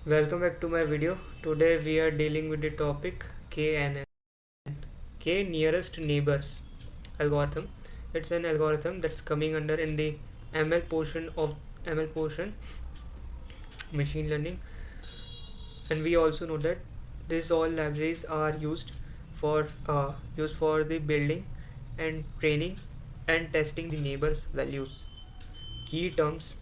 Welcome back to my video. Today we are dealing with the topic KNN. K nearest neighbors algorithm. It's an algorithm that's coming under in the ML portion of ML portion, machine learning, and we also know that these all libraries are used for the building and training and testing the neighbors values. Key terms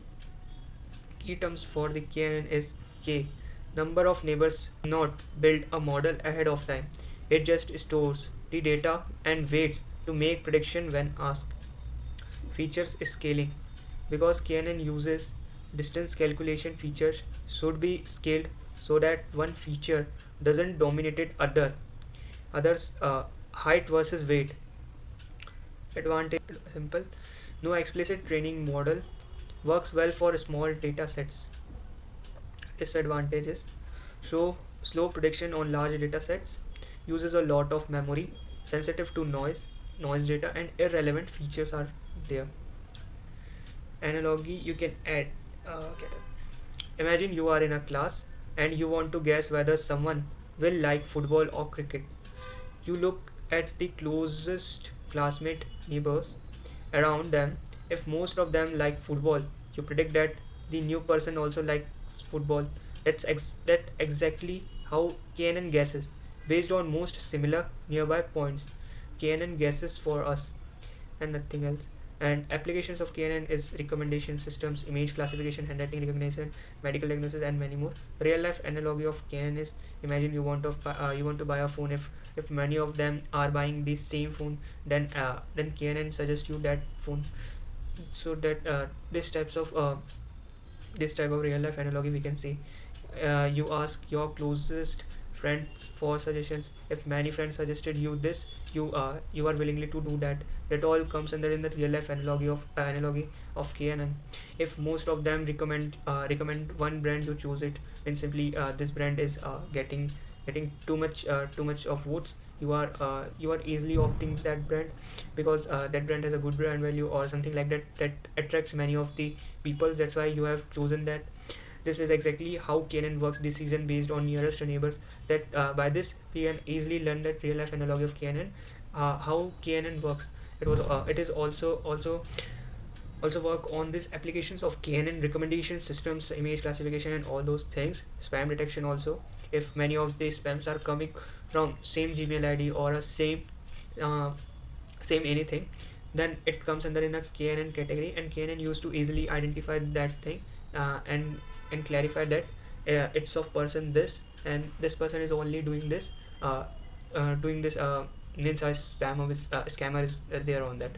Key terms for the KNN is K. Number of neighbors not build a model ahead of time. It just stores the data and waits to make prediction when asked. Features scaling. Because KNN uses distance calculation, features should be scaled so that one feature doesn't dominate others. Height versus weight. Advantage simple. No explicit training model. Works well for small data sets. Disadvantages: so slow prediction on large data sets, uses a lot of memory, sensitive to noise data, and irrelevant features are there. Analogy you can add. Get it. Imagine you are in a class and you want to guess whether someone will like football or cricket. You look at the closest classmate neighbors around them. If most of them like football, you predict that the new person also likes football. That exactly how KNN guesses. Based on most similar nearby points, KNN guesses for us and nothing else. And applications of KNN is recommendation systems, image classification, handwriting recognition, medical diagnosis, and many more. Real life analogy of KNN is: imagine you want to buy a phone. If many of them are buying the same phone, then KNN suggests you that phone. So that this type of real life analogy we can see. You ask your closest friends for suggestions. If many friends suggested you this, you are willingly to do that. That all comes under in the real life analogy of KNN. If most of them recommend one brand, you choose it. Then simply this brand is getting too much of votes. You are easily opting that brand because that brand has a good brand value or something like that, that attracts many of the people. That's why you have chosen that. This is exactly how KNN works, decision based on nearest neighbors. That by this we can easily learn that real life analogy of KNN, how KNN works. It is also work on these applications of KNN recommendation systems, image classification, and all those things. Spam detection also. If many of these spams are coming from same Gmail ID or a uh, same anything, then it comes under in a KNN category, and KNN used to easily identify that thing, and clarify that it's of person this, and this person is only doing this means a scammer is there on that.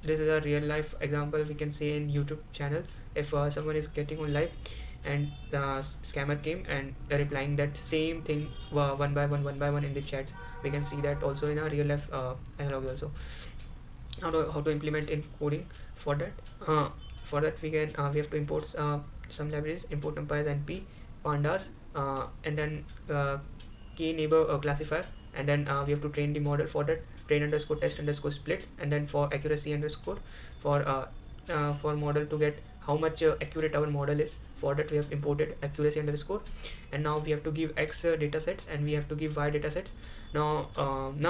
This is a real life example we can see in YouTube channel. If someone is getting on live and the scammer came and replying that same thing one by one in the chats, we can see that also in a real life analogy also. How to implement in coding for that. We have to import some libraries: import numpys, np, pandas, and then key neighbor classifier, and then we have to train the model for that. Train underscore test underscore split, and then for accuracy underscore, for model to get how much accurate our model is. For that we have imported accuracy underscore, and now we have to give x data sets and we have to give y data sets. Now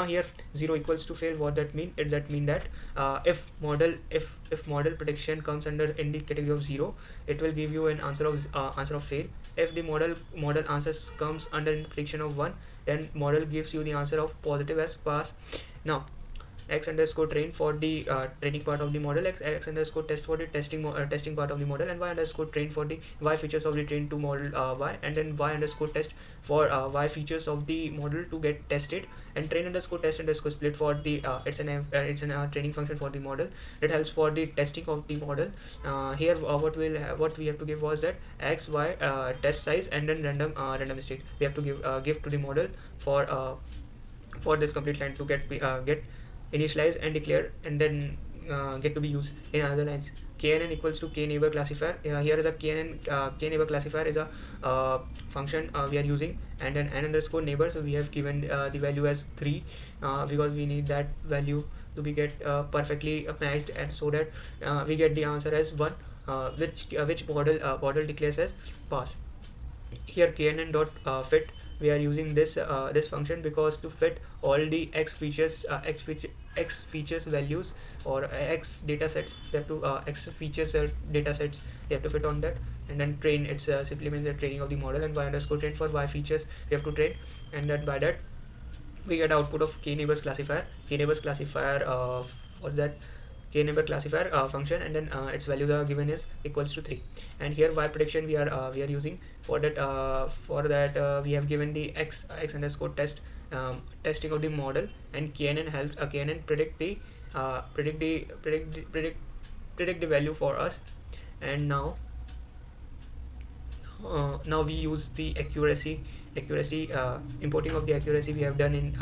here 0 equals to fail. What that mean? That mean that if model prediction comes under in the category of 0, it will give you an answer of fail. If the model answers comes under in prediction of 1, then model gives you the answer of positive as pass. Now x underscore train for the training part of the model, x underscore test for the testing part of the model, and y underscore train for the y features of the train to model y, and then y underscore test for y features of the model to get tested, and train underscore test underscore split for the it's an training function for the model that helps for the testing of the model. Here what we have to give was that x, y, test size, and then random state we have to give to the model for this complete line to get initialize and declare, and then get to be used in other lines. KNN equals to k neighbor classifier. Here is a k neighbor classifier is a function we are using, and then n underscore neighbor, so we have given the value as 3 because we need that value to be get perfectly matched, and so that we get the answer as 1, which model declares as pass. here KNN dot fit, we are using this function because to fit all the x features values or x data sets, we have to x features data sets, we have to fit on that. And then train, it's simply means the training of the model, and y underscore train for y features we have to train. And then by that we get output of k neighbors classifier. K neighbors classifier for that k neighbor classifier function, and then its values are given is equals to 3. And here y prediction we are using for that. We have given the x underscore test, testing of the model, and KNN helps KNN predict the value for us. And now we use the accuracy importing of the accuracy we have done in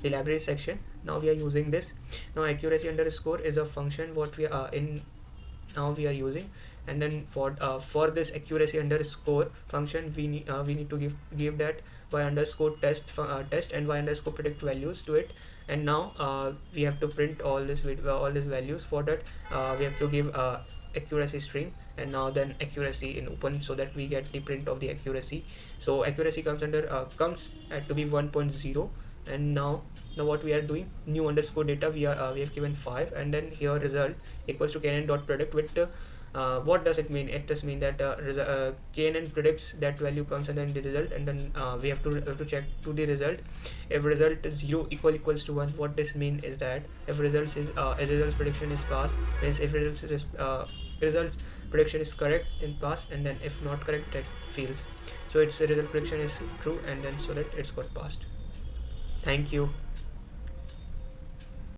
the library section. Now we are using this. Now accuracy underscore is a function what we are in now we are using. And then for this accuracy underscore function, we need to give that y underscore test and y underscore predict values to it. And now we have to print all these values. For that we have to give accuracy string, and now then accuracy in open, so that we get the print of the accuracy. So accuracy comes at to be 1.0. And now what we are doing, new underscore data, we have given 5, and then here result equals to knn dot predict with what does it mean? It does mean that KNN predicts that value comes and then the result, and then we have to check to the result. If result is 0 equals to 1, what this mean is that if results is a results prediction is passed, means if results prediction is correct, then pass, and then if not correct, that fails. So its result prediction is true, and then so that it's got passed. Thank you.